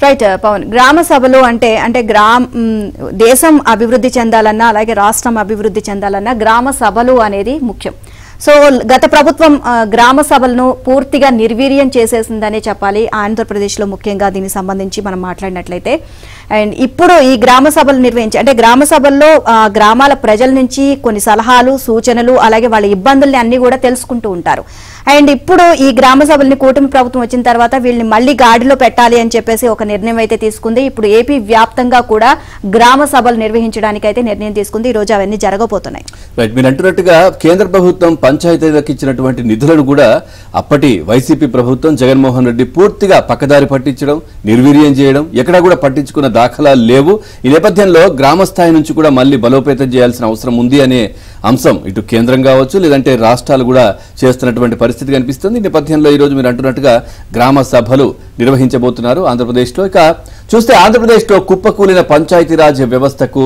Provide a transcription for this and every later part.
Right Pawan, గ్రామ సభలు అంటే దేశం అభివృద్ధి చెందాలన్నా అలాగే రాష్ట్రం అభివృద్ధి చెందాలన్నా గ్రామ సభలు అనేది ముఖ్యం. సో గత ప్రభుత్వం గ్రామ సభలను పూర్తిగా నిర్వీర్యం చేసేసిందనే చెప్పాలి ఆంధ్రప్రదేశ్లో, ముఖ్యంగా దీనికి సంబంధించి మనం మాట్లాడినట్లయితే. అండ్ ఇప్పుడు ఈ గ్రామ సభలు నిర్వహించి అంటే గ్రామ సభల్లో గ్రామాల ప్రజల నుంచి కొన్ని సలహాలు సూచనలు అలాగే వాళ్ళ ఇబ్బందుల్ని అన్ని కూడా తెలుసుకుంటూ ఉంటారు. అండ్ ఇప్పుడు ఈ గ్రామ సభల్ని కూటమి ప్రభుత్వం వచ్చిన తర్వాత వీళ్ళని మళ్ళీ గాడిలో పెట్టాలి అని చెప్పేసి ఒక నిర్ణయం అయితే తీసుకుంది. ఇప్పుడు ఏపీ వ్యాప్తంగా కూడా గ్రామ సభలు నిర్వహించడానికి అయితే నిర్ణయం తీసుకుంది. ఈ రోజు అవన్నీ జరగబోతున్నాయి. మీరు అంటున్నట్టుగా కేంద్ర ప్రభుత్వం పంచాయతీలకు ఇచ్చినటువంటి నిధులను కూడా అప్పటి వైసీపీ ప్రభుత్వం జగన్మోహన్ రెడ్డి పూర్తిగా పక్కదారి పట్టించడం, నిర్వీర్యం చేయడం, ఎక్కడా కూడా పట్టించుకున్న దాఖలాలు లేవు. ఈ నేపథ్యంలో గ్రామ స్థాయి నుంచి కూడా మళ్ళీ బలోపేతం చేయాల్సిన అవసరం ఉంది అనే అంశం ఇటు కేంద్రం కావచ్చు లేదంటే రాష్ట్రాలు కూడా చేస్తున్నటువంటి పరిస్థితి కనిపిస్తుంది. ఈ నేపథ్యంలో ఈ రోజు మీరు అంటున్నట్టుగా గ్రామ సభలు నిర్వహించబోతున్నారు ఆంధ్రప్రదేశ్లో. ఇక చూస్తే ఆంధ్రప్రదేశ్లో కుప్పకూలిన పంచాయతీరాజ్ వ్యవస్థకు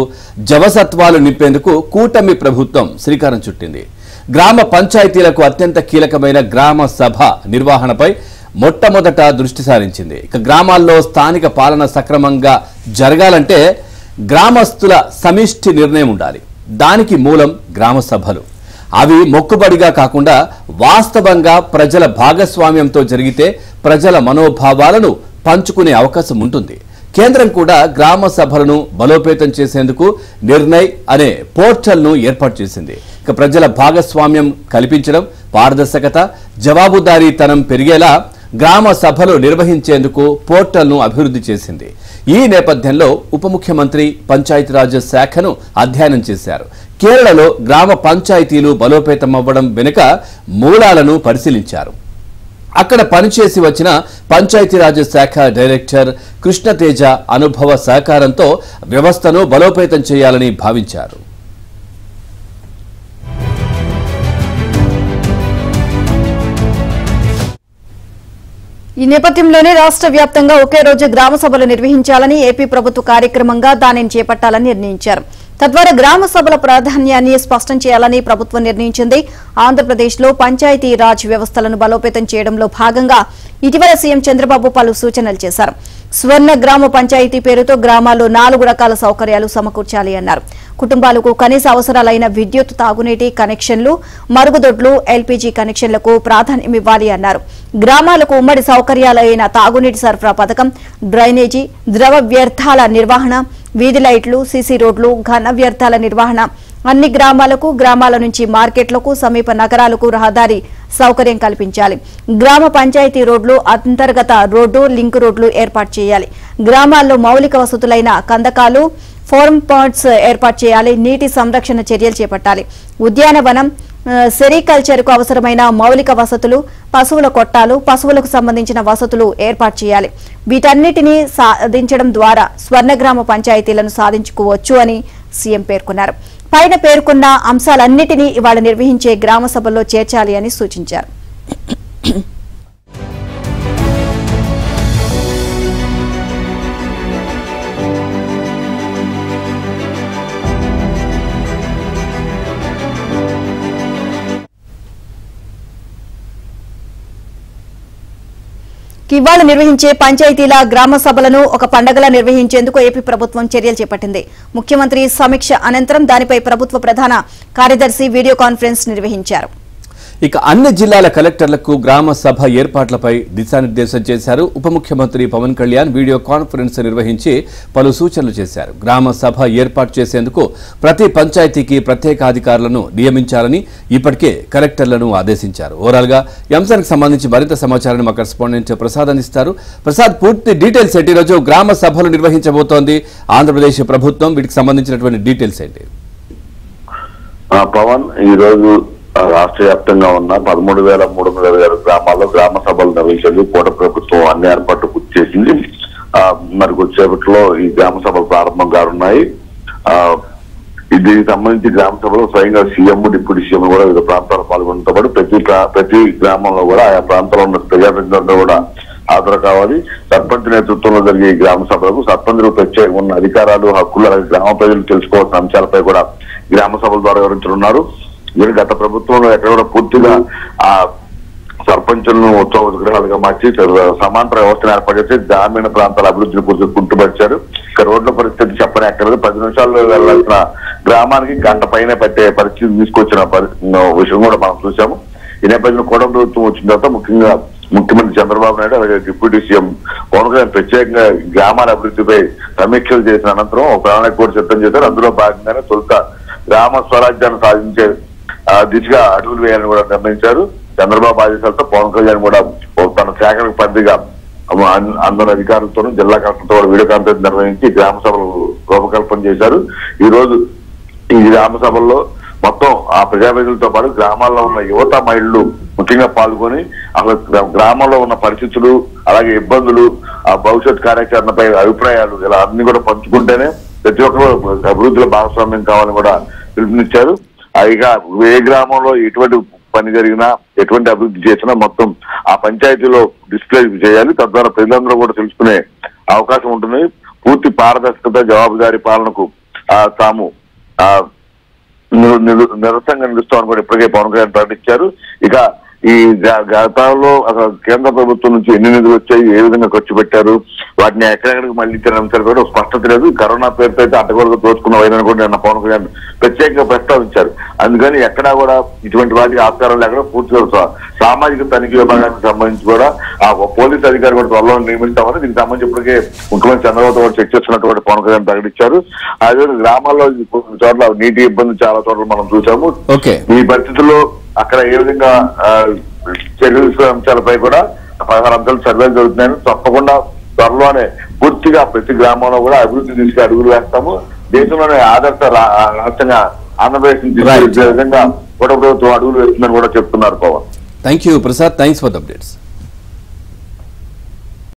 జవసత్వాలు నింపేందుకు కూటమి ప్రభుత్వం శ్రీకారం చుట్టింది. గ్రామ పంచాయతీలకు అత్యంత కీలకమైన గ్రామ సభ నిర్వహణపై మొట్టమొదట దృష్టి సారించింది. ఇక గ్రామాల్లో స్థానిక పాలన సక్రమంగా జరగాలంటే గ్రామస్తుల సమిష్టి నిర్ణయం ఉండాలి. దానికి మూలం గ్రామ సభలు. అవి మొక్కుబడిగా కాకుండా వాస్తవంగా ప్రజల భాగస్వామ్యంతో జరిగితే ప్రజల మనోభావాలను పంచుకునే అవకాశం ఉంటుంది. కేంద్రం కూడా గ్రామ సభలను బలోపేతం చేసేందుకు నిర్ణయ్ అనే పోర్టల్ను ఏర్పాటు చేసింది. ఇక ప్రజల భాగస్వామ్యం కల్పించడం, పారదర్శకత, జవాబుదారీతనం పెరిగేలా గ్రామ సభలు నిర్వహించేందుకు పోర్టల్ను అభివృద్ధి చేసింది. ఈ నేపథ్యంలో ఉప ముఖ్యమంత్రి పంచాయతీరాజ్ శాఖను అధ్యయనం చేశారు. కేరళలో గ్రామ పంచాయతీలు బలోపేతం అవ్వడం వెనుక మూలాలను పరిశీలించారు. అక్కడ పనిచేసి వచ్చిన పంచాయతీరాజ్ శాఖ డైరెక్టర్ కృష్ణతేజ అనుభవ సహకారంతో వ్యవస్థను బలోపేతం చేయాలని భావించారు. ఈ నేపథ్యంలోనే రాష్ట్ర వ్యాప్తంగా ఒకే రోజు గ్రామ సభలు నిర్వహించాలని ఏపీ ప్రభుత్వ కార్యక్రమంగా దానిని చేపట్టాలని నిర్ణయించారు. తద్వారా గ్రామ సభల ప్రాధాన్యాన్ని స్పష్టం చేయాలని ప్రభుత్వం నిర్ణయించింది. ఆంధ్రప్రదేశ్లో పంచాయతీ రాజ్ వ్యవస్థలను బలోపేతం చేయడంలో భాగంగా ఇటీవల సీఎం చంద్రబాబు పలు సూచనలు చేశారు. స్వర్ణ గ్రామ పంచాయతీ పేరుతో గ్రామాల్లో 4 రకాల సౌకర్యాలు సమకూర్చాలి అన్నారు. కుటుంబాలకు కనీస అవసరాలైన విద్యుత్, తాగునీటి కనెక్షన్లు, మరుగుదొడ్లు, ఎల్పీజీ కనెక్షన్లకు ప్రాధాన్యమివ్వాలి అన్నారు. గ్రామాలకు ఉమ్మడి సౌకర్యాలైన తాగునీటి సరఫరా పథకం, డ్రైనేజీ, ద్రవ వ్యర్థాల నిర్వహణ, వీధి లైట్లు, సీసీ రోడ్లు, ఘన వ్యర్థాల నిర్వహణ, అన్ని గ్రామాలకు, గ్రామాల నుంచి మార్కెట్లకు, సమీప నగరాలకు రహదారి సౌకర్యం కల్పించాలి. గ్రామ పంచాయతీ రోడ్లు, అంతర్గత రోడ్డు, లింక్ రోడ్లు ఏర్పాటు చేయాలి. గ్రామాల్లో మౌలిక వసతులైన కందకాలు, ఫార్మ్ పాయింట్స్ ఏర్పాటు చేయాలి. నీటి సంరక్షణ చర్యలు చేపట్టాలి. ఉద్యానవనం, సెరికల్చర్ కు అవసరమైన మౌలిక వసతులు, పశువుల కొట్టాలు, పశువులకు సంబంధించిన వసతులు ఏర్పాటు చేయాలి. వీటన్నిటినీ సాధించడం ద్వారా స్వర్ణగ్రామ పంచాయతీలను సాధించుకోవచ్చు అని సీఎం పేర్కొన్నారు. పైన పేర్కొన్న అంశాలన్నిటినీ ఇవాళ నిర్వహించే గ్రామ సభల్లో చేర్చాలి అని సూచించారు. ఇవాళ నిర్వహించే పంచాయతీల గ్రామ సభలను ఒక పండగలా నిర్వహించేందుకు ఏపీ ప్రభుత్వం చర్యలు చేపట్టింది. ముఖ్యమంత్రి సమీక్ష అనంతరం దానిపై ప్రభుత్వ ప్రధాన కార్యదర్శి వీడియో కాన్ఫరెన్స్ నిర్వహించారు. ఇక అన్ని జిల్లాల కలెక్టర్లకు గ్రామ సభ ఏర్పాట్లపై దిశానిర్దేశం చేశారు. ఉప ముఖ్యమంత్రి పవన్ కళ్యాణ్ వీడియో కాన్ఫరెన్స్ నిర్వహించి పలు సూచనలు చేశారు. గ్రామ సభ ఏర్పాటు చేసేందుకు ప్రతి పంచాయతీకి ప్రత్యేక అధికారులను నియమించాలని ఇప్పటికే కలెక్టర్లను ఆదేశించారు. ఓవరాల్ గా ఈ అంశానికి సంబంధించి మరింత సమాచారాన్ని మా కరెస్పాండెంట్ ప్రసాద్ అందిస్తారు. ప్రసాద్, పూర్తి డీటెయిల్స్ ఏంటి? ఈరోజు గ్రామ సభలు నిర్వహించబోతోంది ఆంధ్రప్రదేశ్ ప్రభుత్వం, వీటికి సంబంధించినటువంటి డీటెయిల్స్ ఏంటి? పవన్, ఈ రోజు రాష్ట్ర వ్యాప్తంగా ఉన్న 13,326 గ్రామాల్లో గ్రామ సభలు నిర్వహించేందుకు కూటమి ప్రభుత్వం అన్ని ఏర్పాట్లు పూర్తి చేసింది. మరి కొద్దిసేపట్లో ఈ గ్రామ సభలు ప్రారంభం కానున్నాయి. దీనికి సంబంధించి గ్రామ సభలో స్వయంగా సీఎం, డిప్యూటీ సీఎం కూడా వివిధ ప్రాంతాల్లో పాల్గొనడంతో పాటు ప్రతి గ్రామంలో కూడా ఆయా ప్రాంతాల్లో ఉన్న ప్రజాప్రతినిధులందరూ కూడా హాజరు కావాలి. సర్పంచ్ నేతృత్వంలో జరిగే ఈ గ్రామ సభలకు సర్పంచులు ప్రత్యేకంగా ఉన్న అధికారాలు, హక్కులు, అలాగే గ్రామ ప్రజలు తెలుసుకోవాల్సిన అంశాలపై కూడా గ్రామ సభల ద్వారా వివరించనున్నారు. గత ప్రభుత్వంలో ఎక్కడ కూడా పూర్తిగా ఆ సర్పంచులను ఉత్సవ విగ్రహాలుగా మార్చి సమాంతర వ్యవస్థను ఏర్పాటు చేసి గ్రామీణ ప్రాంతాల అభివృద్ధిని కుంటుపరిచారు. ఇక రోడ్ల పరిస్థితి చెప్పని అక్కర్లేదు. 10 నిమిషాల్లో వెళ్లాల్సిన గ్రామానికి గంట పైన పట్టే పరిస్థితి తీసుకొచ్చిన విషయం కూడా మనం చూసాము. ఈ నేపథ్యంలో కూటమి ప్రభుత్వం వచ్చిన తర్వాత ముఖ్యంగా ముఖ్యమంత్రి చంద్రబాబు నాయుడు అలాగే డిప్యూటీ సీఎం పవన్ కళ్యాణ్ ప్రత్యేకంగా గ్రామాల అభివృద్ధిపై సమీక్షలు చేసిన అనంతరం ఒక ప్రణాళిక కూడా సిద్ధం చేశారు. అందులో భాగంగానే తొలుత గ్రామ స్వరాజ్యాన్ని సాధించే దిశగా అడుగులు వేయాలని కూడా నిర్ణయించారు. చంద్రబాబు ఆదేశాలతో పవన్ కళ్యాణ్ కూడా తన శాఖలకు పరిధిగా అందరి అధికారులతోనూ జిల్లా కలెక్టర్తో కూడా వీడియో కాన్ఫరెన్స్ నిర్వహించి గ్రామ సభలు రూపకల్పన చేశారు. ఈ రోజు ఈ గ్రామ సభల్లో మొత్తం ఆ ప్రజాప్రతినిధులతో పాటు గ్రామాల్లో ఉన్న యువత మహిళలు ముఖ్యంగా పాల్గొని అసలు గ్రామంలో ఉన్న పరిస్థితులు అలాగే ఇబ్బందులు ఆ భవిష్యత్ కార్యాచరణపై అభిప్రాయాలు ఇలా అన్ని కూడా పంచుకుంటేనే ప్రతి ఒక్కరు అభివృద్ధిలో భాగస్వామ్యం కావాలని కూడా పిలుపునిచ్చారు. ఇక ఏ గ్రామంలో ఎటువంటి పని జరిగినా ఎటువంటి అభివృద్ధి చేసినా మొత్తం ఆ పంచాయతీలో డిస్ప్లే చేయాలి. తద్వారా ప్రజలందరూ కూడా తెలుసుకునే అవకాశం ఉంటుంది. పూర్తి పారదర్శకత జవాబుదారీ పాలనకు తాము నిరసంగా నిలుస్తామని కూడా ఇప్పటికే పవన్ కళ్యాణ్ ప్రకటించారు. ఇక ఈ గతంలో కేంద్ర ప్రభుత్వం నుంచి ఎన్ని నిధులు వచ్చాయి, ఏ విధంగా ఖర్చు పెట్టారు, వాటిని ఎక్కడెక్కడికి మళ్లించిన అంశాలు కూడా స్పష్టత లేదు. కరోనా పేరుతో అయితే అడ్డగోలుగా దోచుకున్న వైద్యుని కూడా నిన్న పవన్ కళ్యాణ్ ప్రత్యేకంగా ప్రస్తావించారు. అందుకని ఎక్కడా కూడా ఇటువంటి వాటికి ఆస్కారం లేకుండా పూర్తిగా సామాజిక తనిఖీ విభాగానికి సంబంధించి కూడా ఆ పోలీసు అధికారి కూడా త్వరలో నియమిస్తామని దీనికి సంబంధించి ఇప్పటికే ముఖ్యమంత్రి చంద్రబాబు కూడా చెక్ చేస్తున్నట్టు పవన్ కళ్యాణ్ ప్రకటించారు. అదే గ్రామాల్లో చోట్ల నీటి ఇబ్బంది చాలా చోట్ల మనం చూసాము. ఈ పరిస్థితుల్లో అక్కడ ఏ విధంగా చర్యలు అంశాలపై కూడా 16 అంశాలు సర్వేలు జరుగుతున్నాయని తప్పకుండా త్వరలోనే పూర్తిగా ప్రతి గ్రామంలో కూడా అభివృద్ధి దిశగా అడుగులు వేస్తాము. దేశంలోనే ఆదర్శ రాష్ట్రంగా ఆంధ్రప్రదేశ్ తీసుకెళ్లే విధంగా కూడా ప్రభుత్వం అడుగులు వేస్తుందని కూడా చెప్తున్నారు Pawan. Thank you Prasad, thanks for the updates.